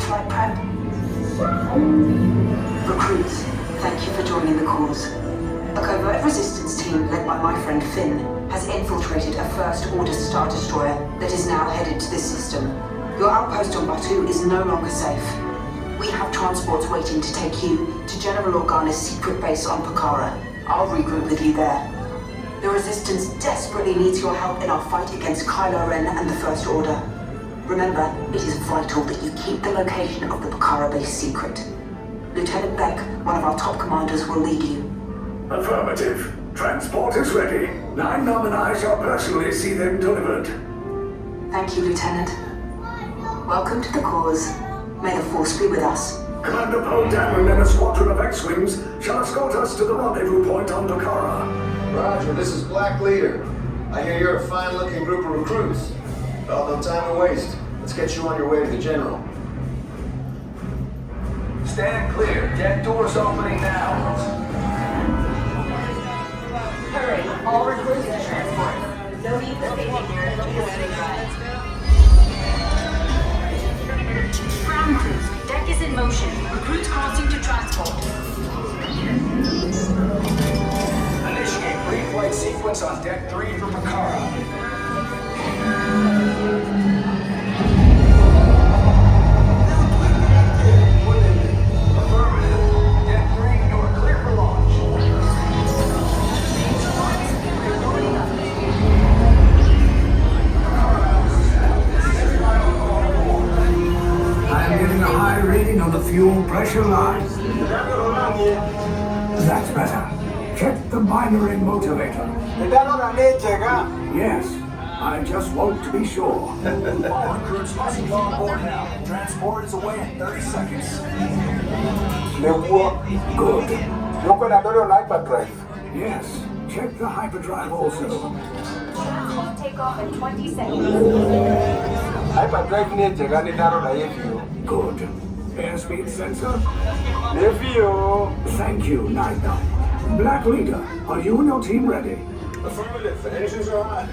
flight prep. Recruits, thank you for joining the cause. A covert resistance team led by my friend Finn has infiltrated a First Order Star Destroyer that is now headed to this system. Your outpost on Batu is no longer safe. We have transports waiting to take you to General Organa's secret base on Pakara. I'll regroup with you there. The Resistance desperately needs your help in our fight against Kylo Ren and the First Order. Remember, it is vital that you keep the location of the Pakara base secret. Lieutenant Beck, one of our top commanders, will lead you. Affirmative. Transport is ready. 9 and I shall personally see them delivered. Thank you, Lieutenant. Welcome to the cause. May the Force be with us. Commander Poe Dameron and a squadron of X-Wings shall escort us to the rendezvous point on Dakara. Roger, this is Black Leader. I hear you're a fine-looking group of recruits. Well, no time to waste. Let's get you on your way to the General. Stand clear. Deck doors opening now. Hurry, all recruits to transport. No need for safety here. Ground crews, deck is in motion. Recruits crossing to transport. Initiate pre-flight sequence on Deck 3 for Pakara. On the fuel pressure line. That's better. Check the binary motivator. Yes, I just want to be sure. All recruits must be on board now. Transport is away in 30 seconds. Good. Hyperdrive. Yes, check the hyperdrive also. Take off in 20 seconds. Hyperdrive needs a gun in Naro. Good. Airspeed sensor? Nephew. Thank you, Naida. Black Leader, are you and your team ready? Affirmative. The engines are on.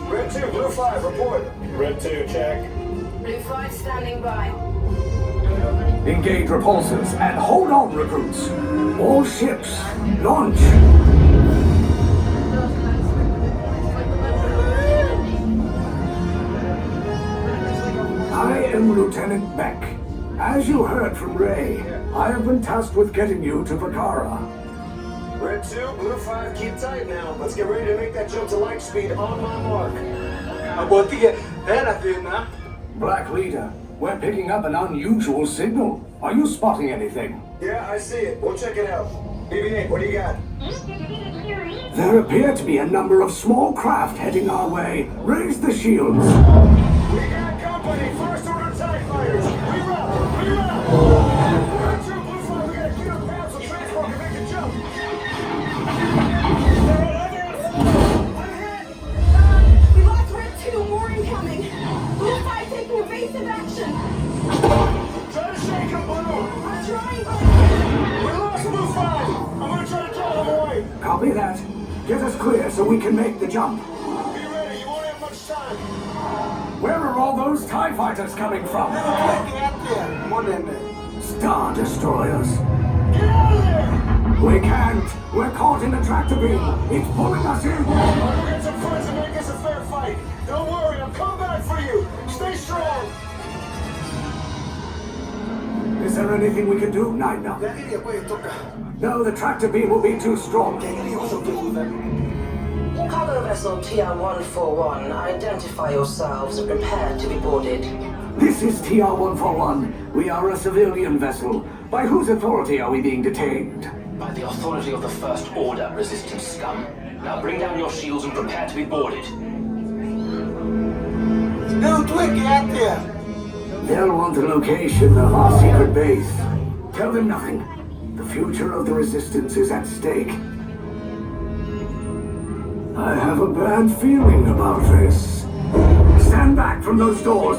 Red 2, Blue 5, report. Red 2, check. Blue 5 standing by. Engage repulsors and hold on, recruits. All ships, launch. I am Lieutenant Beck. As you heard from Ray, I have been tasked with getting you to Vakara. Red 2, Blue 5, keep tight now. Let's get ready to make that jump to light speed on my mark. Black Leader, we're picking up an unusual signal. Are you spotting anything? Yeah, I see it. We'll check it out. BB-8, what do you got? There appear to be a number of small craft heading our way. Raise the shields. We got company. First Order TIE fighters. Reroute. Red 2, Blue 5, we gotta get up now so transport can make a jump. I'm hit. We lost Red 2, more incoming. Blue 5 taking evasive action. Try to shake him, Blue. I'm trying, but We lost Blue 5. I'm gonna try to draw them away. Copy that. Get us clear so we can make the jump. Be ready. You won't have much time. Where are all those TIE fighters coming from? Star Destroyers. Get out of there. We can't. We're caught in a tractor beam. It's pulling us in. We'll get some friends and make this a fair fight. Don't worry, I'm coming back for you. Stay strong. Is there anything we can do, Naina? No, the tractor beam will be too strong. Cargo vessel TR-141, identify yourselves and prepare to be boarded. This is TR-141. We are a civilian vessel. By whose authority are we being detained? By the authority of the First Order, resistance scum. Now bring down your shields and prepare to be boarded. They'll want the location of our secret base. Tell them nothing. The future of the Resistance is at stake. I have a bad feeling about this. Stand back from those doors.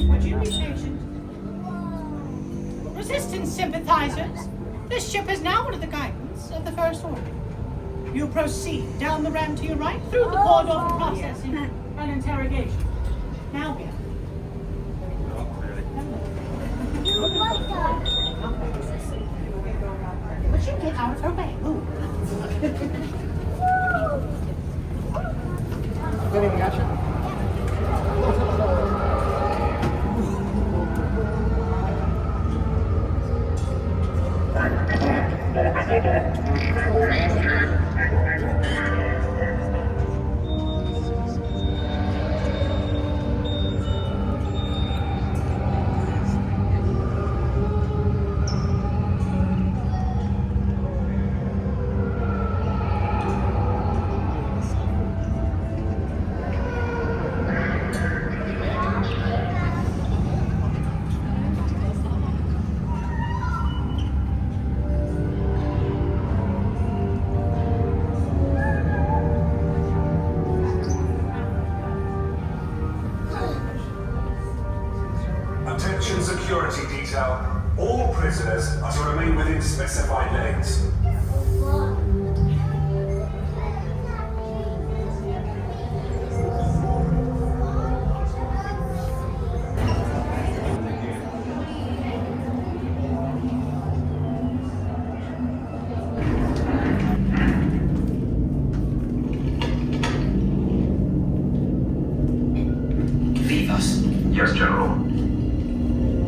Would you be patient? Resistance sympathizers, this ship is now under the guidance of the First Order. You proceed down the ramp to your right, through the corridor for processing and interrogation. Now here. But you get out of her way. Move. Attention security detail. All prisoners are to remain within specified lanes. Leave us. Yes, General.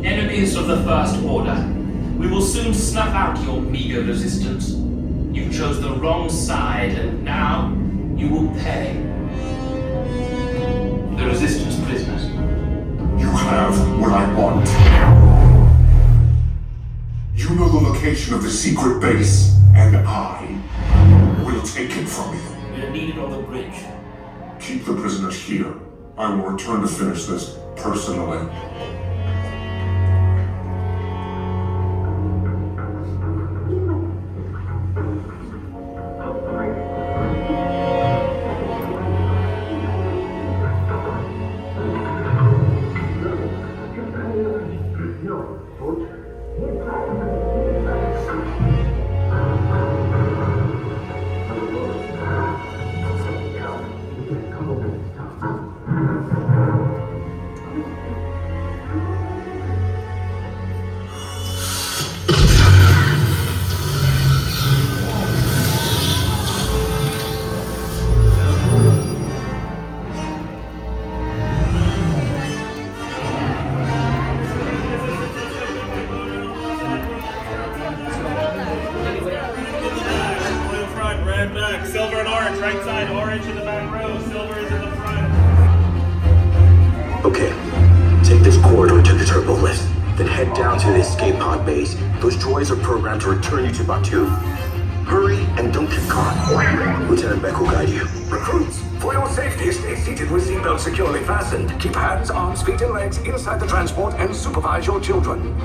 Enemies of the First Order. We will soon snuff out your meager resistance. You chose the wrong side, and now you will pay. The Resistance prisoners. You have what I want. You know the location of the secret base, and I will take it from you. We are needed on the bridge. Keep the prisoners here. I will return to finish this personally. Silver and orange, right side, orange in the back row, silver is in the front. Okay, take this corridor to the turbo lift, then head down to the escape pod base. Those droids are programmed to return you to Batu. Hurry and don't get caught. Lieutenant Beck will guide you. Recruits, for your safety, stay seated with seatbelts securely fastened. Keep hands, arms, feet, and legs inside the transport and supervise your children.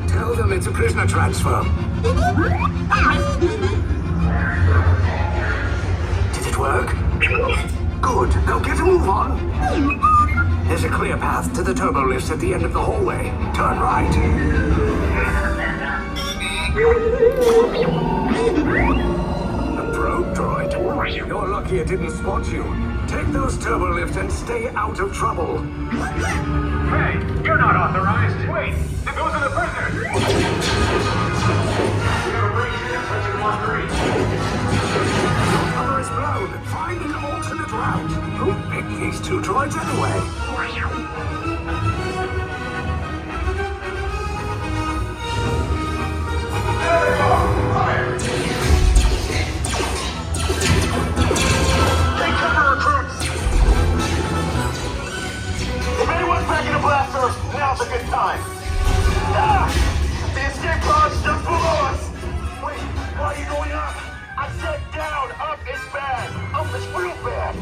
Tell them it's a prisoner transfer. Did it work? Good. Now get a move on. There's a clear path to the turbo lifts at the end of the hallway. Turn right. A probe droid. You're lucky it didn't spot you. Take those turbo lifts and stay out of trouble. Hey, you're not authorized. Wait, those are the prisoners. We have a break in section 1-3. Cover is blown. Find an alternate route. Who picked these two droids anyway? Take cover, recruits. If anyone's packing a blaster, now's a good time. Ah! The escape pod's just below us. Wait, why are you going up? I said down. Up is bad. Up is real bad.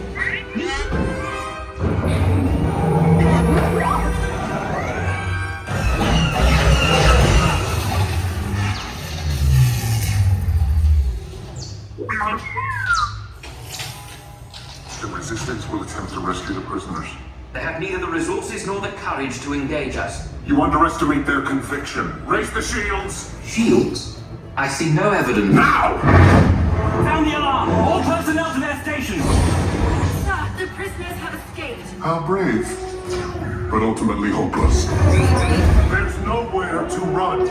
The Resistance will attempt to rescue the prisoners. They have neither the resources nor the courage to engage us. You underestimate their conviction. Raise the shields! Shields? I see no evidence. Now! Sound the alarm! All personnel to their stations! Sir, the prisoners have escaped. How brave, but ultimately hopeless. There's nowhere to run.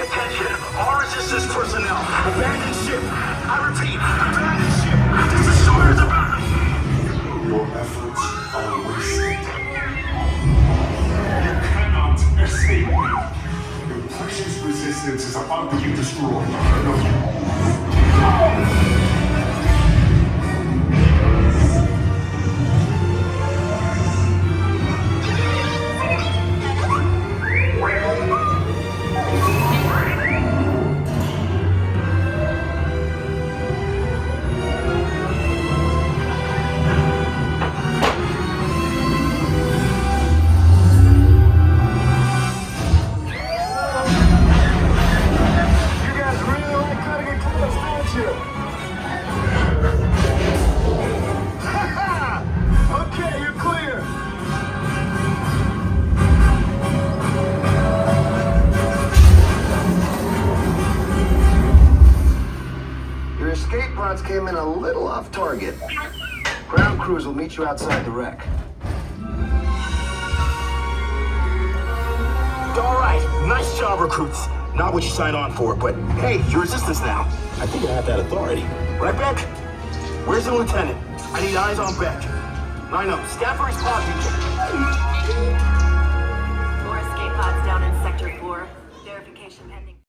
Attention, all resistance personnel. Abandon ship. I repeat, abandon ship. This destroyer is about. Your efforts are wasted. You cannot escape me. Your precious resistance is about to be destroyed. No. You guys really like cutting it close, don't you? Okay, you're clear. Your escape pods came in a little off target. Ground crews will meet you outside the wreck. All right, nice job, recruits. Not what you signed on for, but hey, you're resistance now. I think I have that authority. Right, Beck? Where's the lieutenant? I need eyes on Beck. Line up, scan for his pod people.